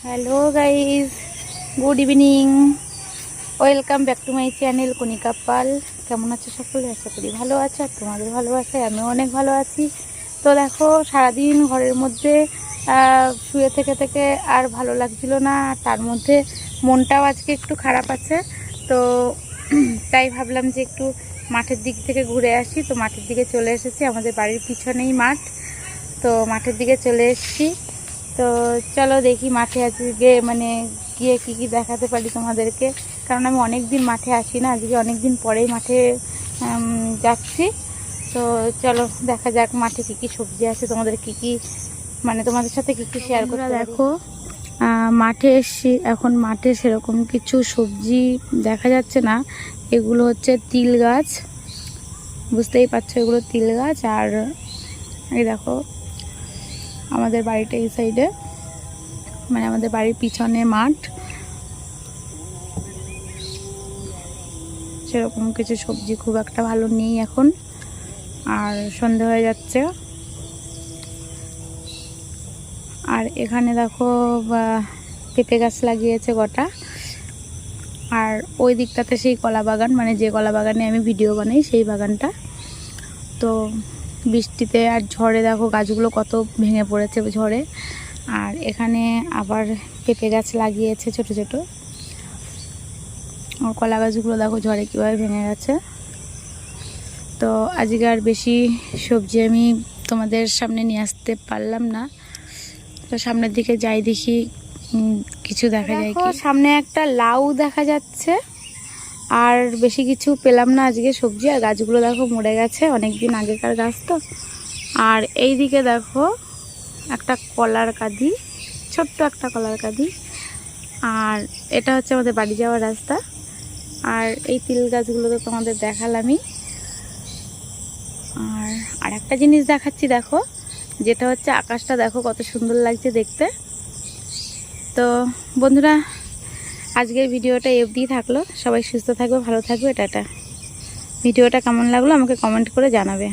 Hello guys, good evening. Welcome back to my channel Kanika Pal. কেমন আছো সকলে? আশা করি ভালো আছো। আর তোমাদের ভালোবাসায় আমিও অনেক ভালো আছি। তো দেখো, সারাদিন ঘরের মধ্যে শুয়ে থেকে থেকে আর ভালো লাগছিল না। তার মধ্যে মনটাও আজকে একটু খারাপ আছে। তো তাই ভাবলাম যে একটু মাঠের দিক থেকে ঘুরে আসি। তো মাঠের দিকে চলে এসেছি, আমাদের বাড়ির পিছনেই মাঠ। তো মাঠের দিকে চলে এসেছি। তো চলো দেখি মাঠে আজকে গিয়ে কী দেখাতে পারি তোমাদেরকে, কারণ আমি অনেক দিন মাঠে আসি না। আজকে অনেক দিন পরেই মাঠে যাচ্ছি। তো চলো দেখা যাক মাঠে কী সবজি আছে, তোমাদের তোমাদের সাথে কী শেয়ার করতে। দেখো, মাঠে এসছি। এখন মাঠে সেরকম কিছু সবজি দেখা যাচ্ছে না। এগুলো হচ্ছে তিল গাছ, বুঝতেই পারছো, এগুলো তিল গাছ। আর এই দেখো আমাদের বাড়িটা এই সাইডে, আমাদের বাড়ির পিছনে মাঠ। সেরকম কিছু সবজি খুব একটা ভালো নেই এখন, আর সন্ধে হয়ে যাচ্ছে। আর এখানে দেখো পেঁপে গাছ লাগিয়েছে গোটা। আর ওই দিকটাতে সেই কলা বাগান, যে কলা বাগানে আমি ভিডিও বানাই সেই বাগানটা। তো বৃষ্টিতে আর ঝড়ে দেখো গাছগুলো কত ভেঙে পড়েছে ঝড়ে। আর এখানে আবার পেঁপে গাছ লাগিয়েছে ছোট ছোট। আর কলা গাছগুলো দেখো ঝড়ে কীভাবে ভেঙে গেছে। তো আজকে আর বেশি সবজি আমি তোমাদের সামনে নিয়ে আসতে পারলাম না। তো সামনের দিকে যাই, দেখি কিছু দেখা যায় কি। সামনে একটা লাউ দেখা যাচ্ছে, আর বেশি কিছু পেলাম না আজকে সবজি। আর গাছগুলো দেখো মরে গেছে, অনেক দিন আগেকার গাছ তো। আর এই দিকে দেখো একটা কলার কাঁদি, ছোট্ট একটা কলার কাঁদি। আর এটা হচ্ছে আমাদের বাড়ি যাওয়ার রাস্তা। আর এই তিল গাছগুলো তো তোমাদের দেখালামই। আর একটা জিনিস দেখাচ্ছি, দেখো, যেটা হচ্ছে আকাশটা দেখো কত সুন্দর লাগছে দেখতে। তো বন্ধুরা, আজকের ভিডিওটা এই অবধিই থাকলো। সবাই সুস্থ থাকবে, ভালো থাকবে। টাটা। ভিডিওটা কেমন লাগলো আমাকে কমেন্ট করে জানাবে।